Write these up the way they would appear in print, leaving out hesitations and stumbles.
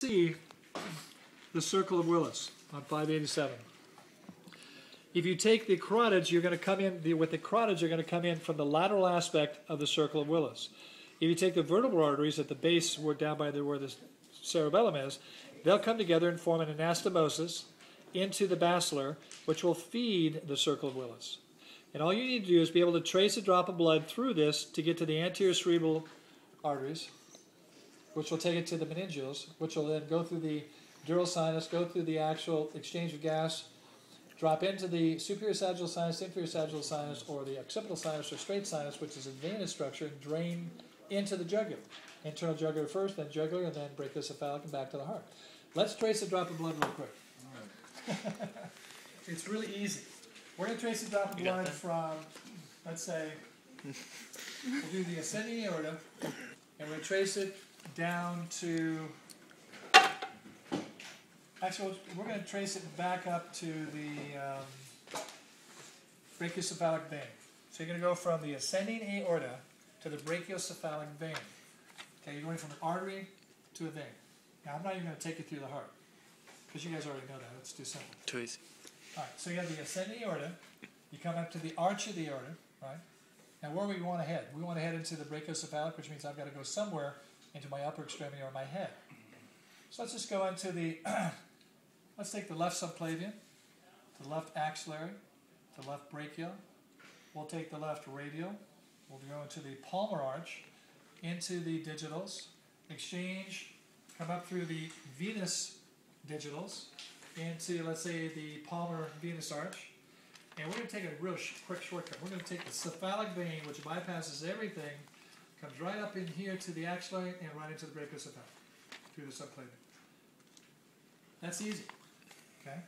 See the circle of Willis on 587. If you take the carotids, you're going to come in, with the carotids, you're going to come in from the lateral aspect of the circle of Willis. If you take the vertebral arteries at the base, down by where the cerebellum is, they'll come together and form an anastomosis into the basilar, which will feed the circle of Willis. And all you need to do is be able to trace a drop of blood through this to get to the anterior cerebral arteries, which will take it to the meningeals, which will then go through the dural sinus, go through the actual exchange of gas, drop into the superior sagittal sinus, inferior sagittal sinus, or the occipital sinus or straight sinus, which is a venous structure, and drain into the jugular. Internal jugular first, then jugular, and then brachiocephalic and back to the heart. Let's trace a drop of blood real quick. All right. It's really easy. We're going to trace a drop of blood from, let's say, we'll do the ascending aorta, and we're going to trace it down to, actually, we're going to trace it back up to the brachiocephalic vein. So you're going to go from the ascending aorta to the brachiocephalic vein. Okay, you're going from an artery to a vein. Now, I'm not even going to take you through the heart, because you guys already know that. It's too simple. Too easy. All right, so you have the ascending aorta. You come up to the arch of the aorta, right? Now, where we want to head? We want to head into the brachiocephalic, which means I've got to go somewhere into my upper extremity or my head. So let's just go into the, let's take the left subclavian, the left axillary, the left brachial. We'll take the left radial. We'll go into the palmar arch, into the digitals, exchange, come up through the venous digitals, into, let's say, the palmar venous arch. And we're going to take a real quick shortcut. We're going to take the cephalic vein, which bypasses everything, comes right up in here to the axillary and right into the brachiocephalic through the subclavian. That's easy. Okay?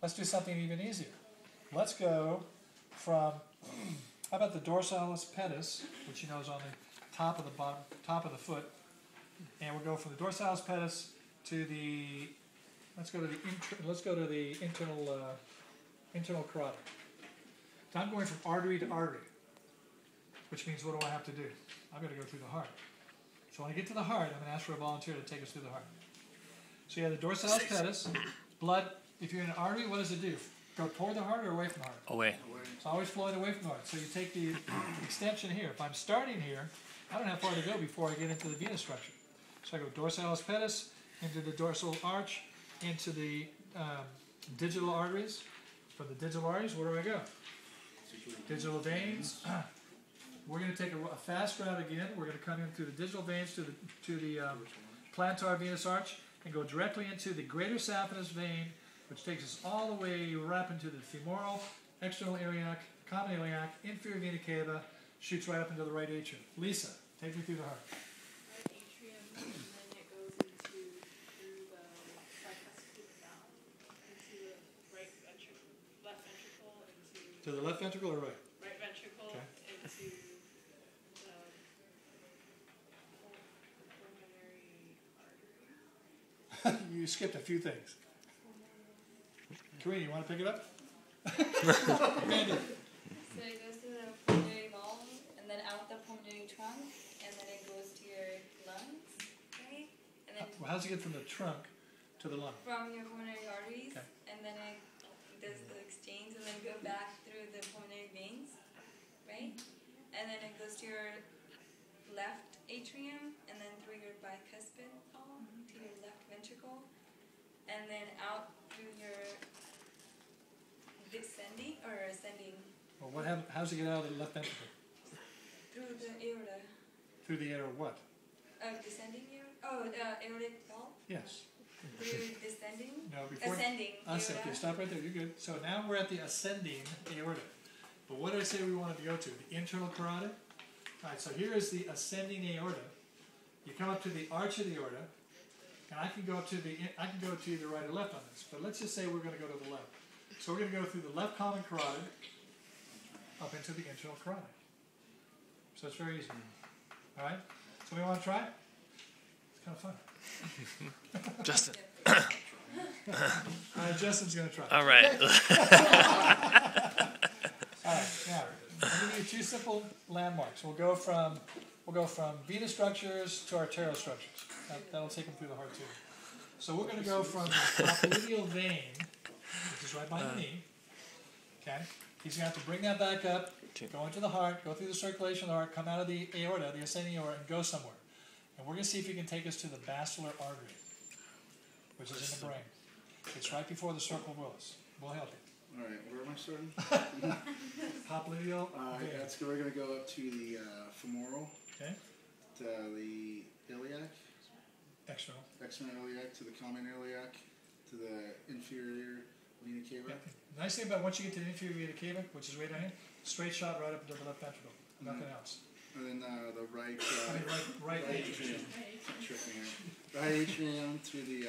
Let's do something even easier. Let's go from, how about the dorsalis pedis, which you know is on the top of the bottom, top of the foot, and we'll go from the dorsalis pedis to the, let's go to the internal carotid. So I'm going from artery to artery, which means what do I have to do? I've got to go through the heart. So when I get to the heart, I'm going to ask for a volunteer to take us through the heart. So you have the dorsalis pedis, blood. If you're in an artery, what does it do? Go toward the heart or away from the heart? Away. It's always flowing away from the heart. So you take the extension here. If I'm starting here, I don't have far to go before I get into the venous structure. So I go dorsalis pedis, into the dorsal arch, into the digital arteries. From the digital arteries, where do I go? Digital veins. We're going to take a fast route again. We're going to come in through the digital veins to the plantar venous arch and go directly into the greater saphenous vein, which takes us all the way right up into the femoral, external iliac, common iliac, inferior vena cava, shoots right up into the right atrium. Lisa, take me through the heart. Atrium, and then it goes into through the tricuspid valve, into the right ventricle, left ventricle, into To the left ventricle or right? right ventricle, Okay. into the pulmonary artery. You skipped a few things. Karina, you want to pick it up? Amanda. So it goes to the pulmonary valve, and then out the pulmonary trunk, and then it goes to your lungs, right? And then Well, how's it get from the trunk to the lung? from your pulmonary arteries, Okay. and then it does the exchange, and then go back through the pulmonary veins, right? And then it goes to your left atrium, and then through your bicuspid column to your left ventricle, and then out through your descending or ascending Well, what happened? How's it get out of the left ventricle? through the aorta. Through the aorta what? Descending aorta? Oh, the aortic valve? Yes. Through descending? No, before. Ascending Okay, aorta. stop right there. You're good. So now we're at the ascending aorta. But what did I say we wanted to go to? The internal carotid? All right, so here is the ascending aorta. You come up to the arch of the aorta, and I can go to either right or left on this. But let's just say we're going to go to the left. So we're going to go through the left common carotid up into the internal carotid. So it's very easy. All right? So we want to try it? It's kind of fun. Justin. All right, Justin's going to try it. All right. All right, now, I'm going to give you two simple landmarks. We'll go from we'll go from venous structures to arterial structures. That'll take them through the heart too. So we're going to go from the popliteal vein, which is right by the knee. Okay, he's going to have to bring that back up, go into the heart, go through the circulation of the heart, come out of the aorta, the ascending aorta, and go somewhere. And we're going to see if he can take us to the basilar artery, which is in the brain. It's right before the circle of Willis. We'll help you. All right, where am I starting? Popliteal vein. That's good. We're going to go up to the femoral, Okay, to the iliac, external. external iliac, to the common iliac, to the inferior vena cava. Yeah. The nice thing about once you get to the inferior vena cava, which is right down here, straight shot right up into the left ventricle. Nothing else. And then the right, I mean, right atrium. Trick me here. Right atrium to the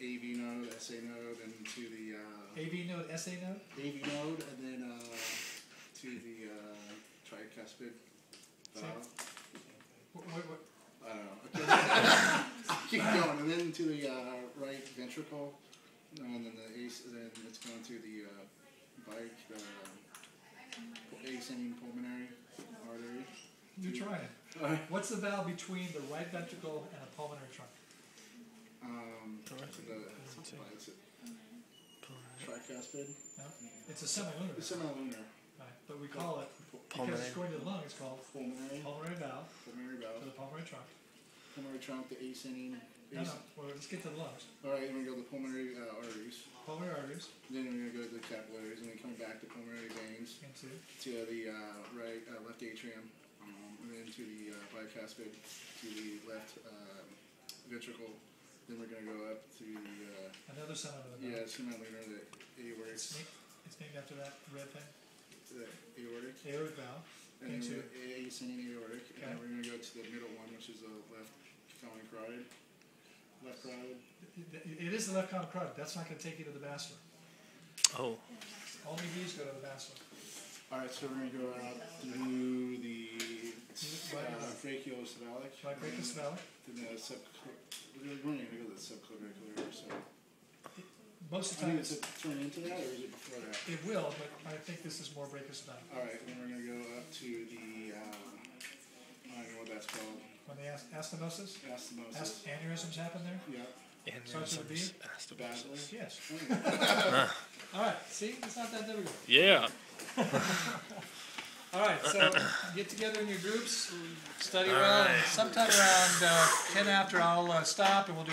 AV node, SA node, and to the AV node, SA node. AV node, and then to the tricuspid valve. What? I don't know. Keep going, and then to the right ventricle, and then the then it's going to the ascending pulmonary artery. You're trying it. What's the valve between the right ventricle and a pulmonary trunk? Tricuspid. No? It's a semilunar. It's semilunar. Right. But we call it, because Pulmonary. it's going to the lung, it's called Pulmonary. pulmonary valve Pulmonary to valve. the pulmonary trunk. Pulmonary trunk, the ascending. No, well, let's get to the lungs. Alright, then we go to the pulmonary arteries. Pulmonary arteries Then we're going to go to the capillaries, and then coming back to pulmonary veins, into, to the left atrium, and then to the bicuspid, to the left ventricle. Then we're going to go up to the another semilunar valve. semilunar, the aortic, It's named after that red thing. the aortic, Aortic valve. and then Into. the ascending aortic, Okay. and then we're going to go to the middle one, which is the left common carotid. Left carotid. It is the left common carotid. That's not going to take you to the basilar. Oh. Only these go to the basilar. Alright, so we're going to go out through the brachiocephalic. Right, brachiocephalic. Then the we're going to go to the subclavicular. So Most of the I time think it's turn into that, or is it before that? it will, but I think this is more brachiocephalic. Alright, then we're going to go up to the, I don't know what that's called. When they stenosis, Anastomosis. aneurysms happen there. Yeah. Starts with a B? Basilar. Yes. All right. See, it's not that difficult. Yeah. All right. So get together in your groups, study well, and sometime around 10 after I'll stop, and we'll do.